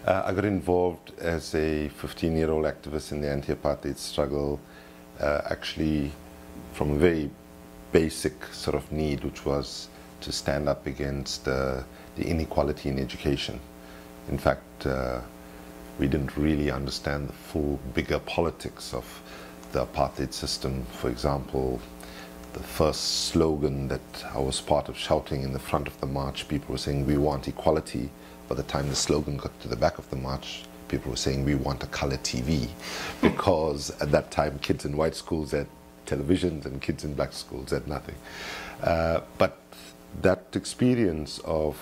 I got involved as a 15-year-old activist in the anti-apartheid struggle, actually from a very basic sort of need, which was to stand up against the inequality in education. In fact, we didn't really understand the full bigger politics of the apartheid system. For example, the first slogan that I was part of shouting in the front of the march, people were saying, "We want equality." By the time the slogan got to the back of the march, people were saying, "We want a color TV," because at that time kids in white schools had televisions and kids in black schools had nothing. But that experience of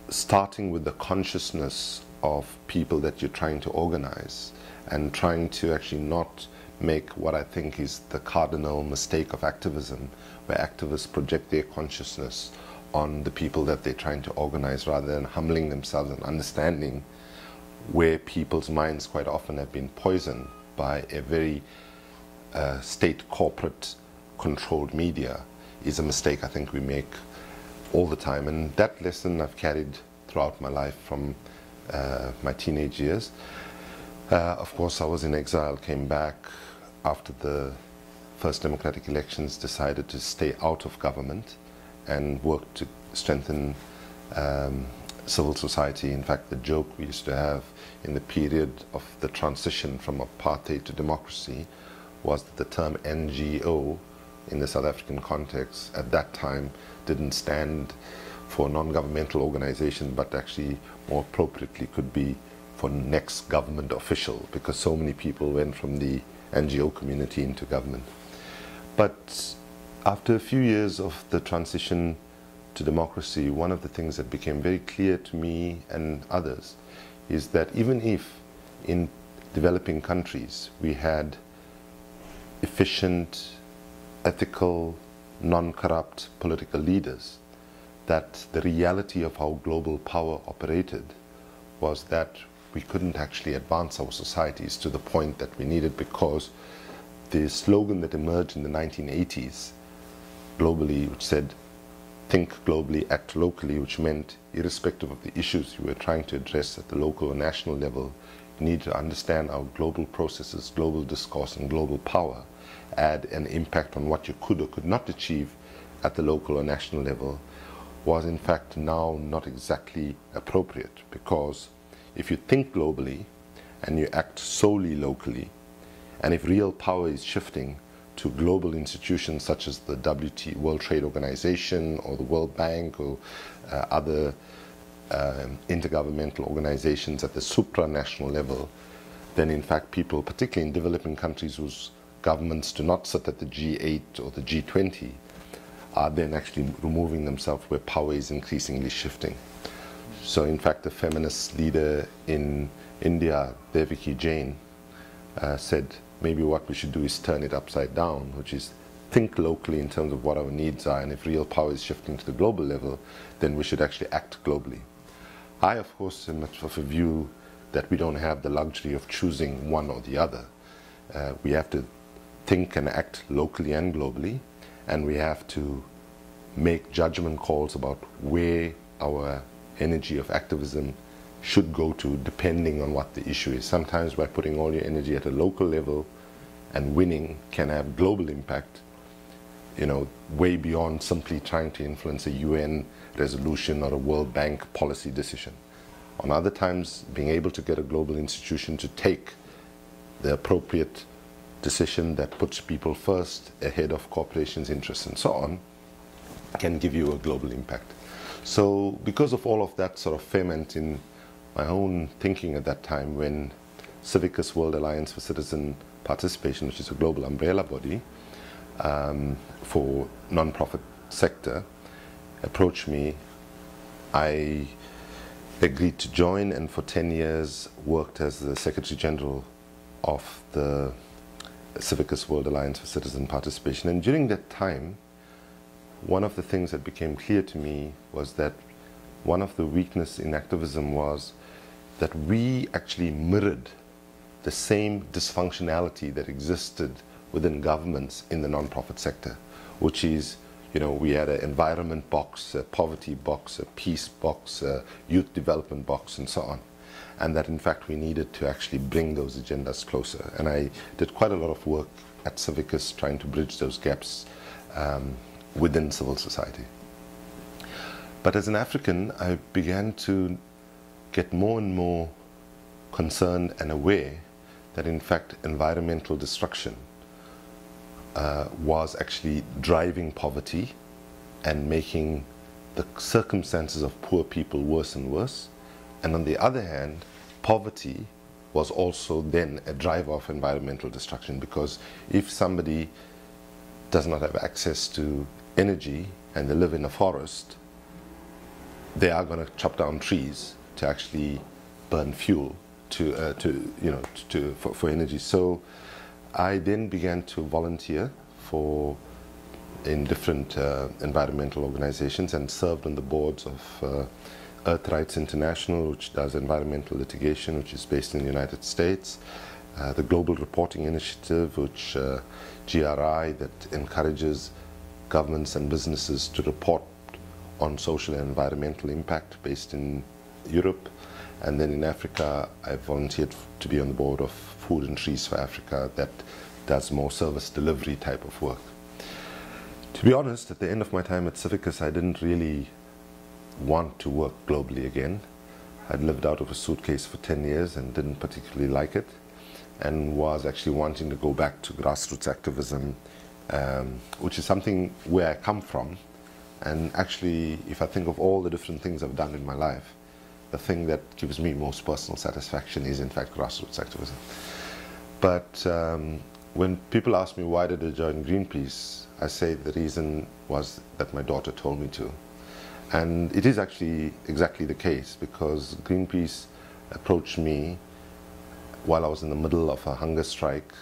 starting with the consciousness of people that you're trying to organize and trying to actually not make what I think is the cardinal mistake of activism, where activists project their consciousness on the people that they're trying to organize rather than humbling themselves and understanding where people's minds quite often have been poisoned by a very state corporate controlled media, is a mistake I think we make all the time. And that lesson I've carried throughout my life from my teenage years. Of course, I was in exile, came back after the first democratic elections, decided to stay out of government and worked to strengthen civil society. In fact, the joke we used to have in the period of the transition from apartheid to democracy was that the term NGO in the South African context at that time didn't stand for non-governmental organization, but actually more appropriately could be for next government official, because so many people went from the NGO community into government. But after a few years of the transition to democracy, one of the things that became very clear to me and others is that even if in developing countries we had efficient, ethical, non-corrupt political leaders, that the reality of how global power operated was that we couldn't actually advance our societies to the point that we needed, because the slogan that emerged in the 1980s globally, which said, "Think globally, act locally," which meant irrespective of the issues you were trying to address at the local or national level, you need to understand how global processes, global discourse, and global power had an impact on what you could or could not achieve at the local or national level, was in fact now not exactly appropriate. Because if you think globally and you act solely locally, and if real power is shifting to global institutions such as the World Trade Organization or the World Bank or other intergovernmental organizations at the supranational level, then in fact people, particularly in developing countries whose governments do not sit at the G8 or the G20, are then actually removing themselves where power is increasingly shifting. So in fact, the feminist leader in India, Devaki Jain, said maybe what we should do is turn it upside down, which is think locally in terms of what our needs are, and if real power is shifting to the global level, then we should actually act globally. I, of course, am of a view that we don't have the luxury of choosing one or the other. We have to think and act locally and globally, and we have to make judgment calls about where our energy of activism should go to, depending on what the issue is. Sometimes by putting all your energy at a local level and winning can have global impact, you know, way beyond simply trying to influence a UN resolution or a World Bank policy decision. On other times, being able to get a global institution to take the appropriate decision that puts people first ahead of corporations' interests and so on can give you a global impact. So because of all of that sort of ferment in my own thinking at that time, when Civicus World Alliance for Citizen Participation, which is a global umbrella body for non-profit sector, approached me, I agreed to join, and for 10 years worked as the Secretary General of the Civicus World Alliance for Citizen Participation. And during that time, one of the things that became clear to me was that one of the weaknesses in activism was that we actually mirrored the same dysfunctionality that existed within governments in the non-profit sector, which is, we had an environment box, a poverty box, a peace box, a youth development box, and so on. And that in fact we needed to actually bring those agendas closer. And I did quite a lot of work at Civicus trying to bridge those gaps within civil society. But as an African, I began to get more and more concerned and aware that in fact environmental destruction was actually driving poverty and making the circumstances of poor people worse and worse. And on the other hand, poverty was also then a driver of environmental destruction, because if somebody does not have access to energy and they live in a forest, they are going to chop down trees to actually burn fuel for energy. So I then began to volunteer in different environmental organizations and served on the boards of Earth Rights International, which does environmental litigation, which is based in the United States, the Global Reporting Initiative, which GRI, that encourages governments and businesses to report on social and environmental impact, based in Europe. And then in Africa, I volunteered to be on the board of Food and Trees for Africa, that does more service delivery type of work. To be honest, at the end of my time at Civicus, I didn't really want to work globally again. I'd lived out of a suitcase for 10 years and didn't particularly like it, and was actually wanting to go back to grassroots activism, which is something where I come from. And actually, if I think of all the different things I've done in my life, the thing that gives me most personal satisfaction is in fact grassroots activism. But when people ask me why did I join Greenpeace, I say the reason was that my daughter told me to. And it is actually exactly the case, because Greenpeace approached me while I was in the middle of a hunger strike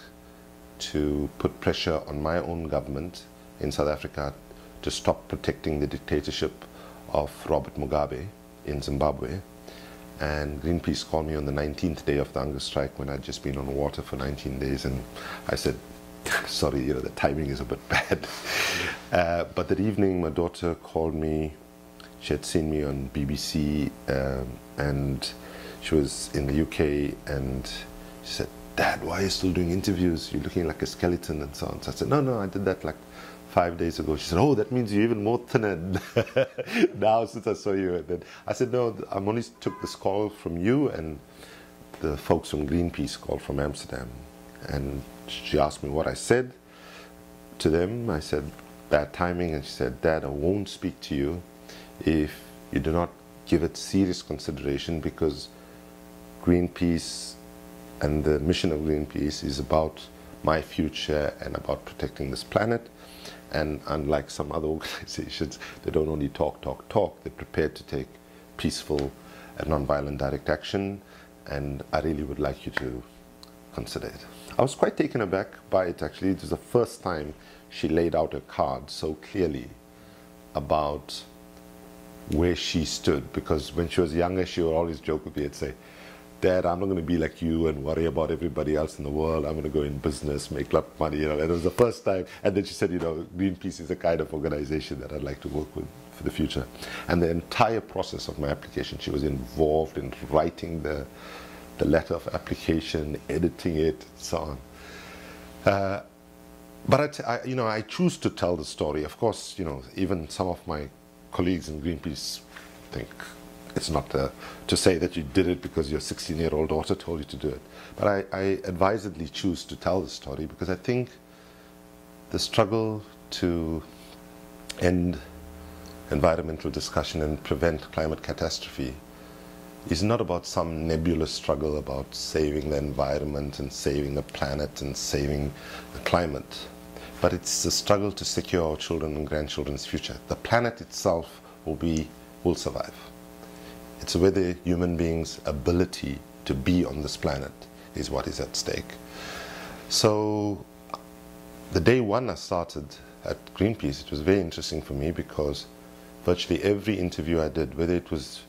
to put pressure on my own government in South Africa to stop protecting the dictatorship of Robert Mugabe in Zimbabwe. And Greenpeace called me on the 19th day of the hunger strike, when I'd just been on water for 19 days, and I said, sorry, the timing is a bit bad. But that evening my daughter called me. She had seen me on BBC, and she was in the UK, and she said, Dad, why are you still doing interviews? You're looking like a skeleton and so on. So I said, no, I did that like 5 days ago. She said, oh, that means you're even more thinner now since I saw you. And then I said, no, I only took this call from you, and the folks from Greenpeace called from Amsterdam. And she asked me what I said to them. I said, bad timing. And she said, Dad, I won't speak to you if you do not give it serious consideration, because Greenpeace and the mission of Greenpeace is about my future and about protecting this planet. And unlike some other organizations, they don't only talk, they're prepared to take peaceful and non-violent direct action, and I really would like you to consider it. I was quite taken aback by it, actually. It was the first time she laid out her card so clearly about where she stood, because when she was younger, she would always joke with me and say, Dad, I'm not going to be like you and worry about everybody else in the world. I'm going to go in business, make a lot of money. And it was the first time. And then she said, Greenpeace is the kind of organization that I'd like to work with for the future. And the entire process of my application, she was involved in writing the letter of application, editing it, and so on. But I choose to tell the story. Of course, even some of my colleagues in Greenpeace think it's not to say that you did it because your 16-year-old daughter told you to do it. But I advisedly choose to tell the story because I think the struggle to end environmental discussion and prevent climate catastrophe is not about some nebulous struggle about saving the environment and saving the planet and saving the climate, but it's a struggle to secure our children and grandchildren's future. The planet itself will survive. It's whether human beings' ability to be on this planet is what is at stake. So the day one I started at Greenpeace, it was very interesting for me because virtually every interview I did, whether it was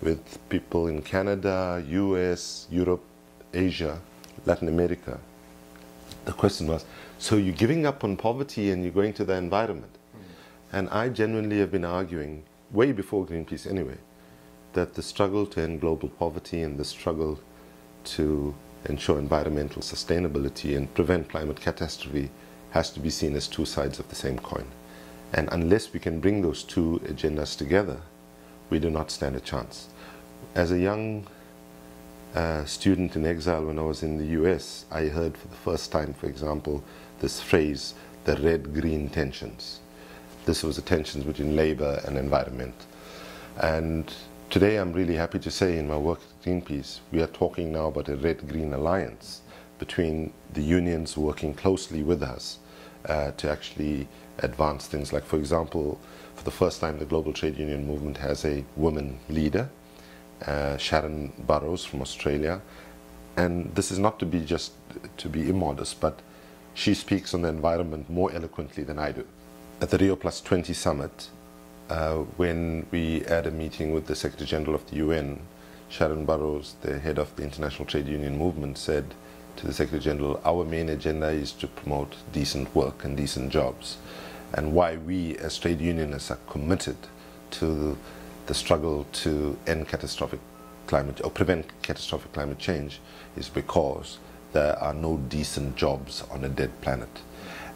with people in Canada, US, Europe, Asia, Latin America, the question was, so you're giving up on poverty and you're going to the environment? And I genuinely have been arguing, way before Greenpeace anyway, that the struggle to end global poverty and the struggle to ensure environmental sustainability and prevent climate catastrophe has to be seen as two sides of the same coin. And unless we can bring those two agendas together, we do not stand a chance. As a young student in exile when I was in the US, I heard for the first time, for example, this phrase, the red-green tensions. This was the tensions between labor and environment. And today I'm really happy to say in my work at Greenpeace, we are talking now about a red-green alliance between the unions working closely with us to actually advance things like, for example, for the first time the global trade union movement has a woman leader, Sharon Burrows from Australia. And this is not to be just to be immodest, but she speaks on the environment more eloquently than I do. At the Rio Plus 20 summit, when we had a meeting with the Secretary General of the UN, Sharon Burrows, the head of the International Trade Union Movement, said to the Secretary General, our main agenda is to promote decent work and decent jobs. And why we as trade unionists are committed to the struggle to end catastrophic climate or prevent catastrophic climate change is because there are no decent jobs on a dead planet.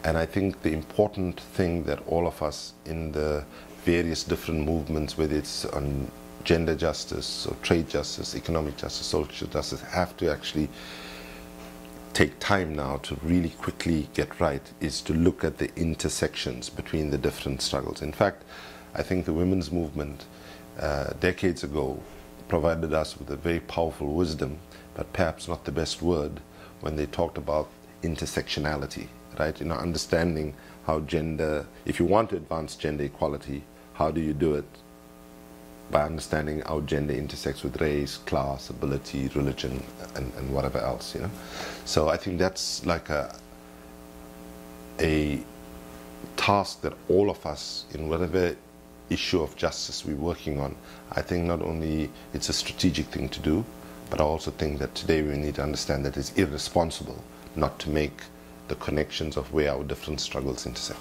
And I think the important thing that all of us in the various different movements, whether it's on gender justice or trade justice, economic justice, social justice, have to actually take time now to really quickly get right, is to look at the intersections between the different struggles. In fact, I think the women's movement decades ago provided us with a very powerful wisdom, but perhaps not the best word, when they talked about intersectionality, right? You know, understanding how gender, if you want to advance gender equality, how do you do it? By understanding how gender intersects with race, class, ability, religion, and whatever else, you know. So I think that's like a task that all of us, in whatever issue of justice we're working on, I think not only it's a strategic thing to do, but I also think that today we need to understand that it's irresponsible not to make the connections of where our different struggles intersect.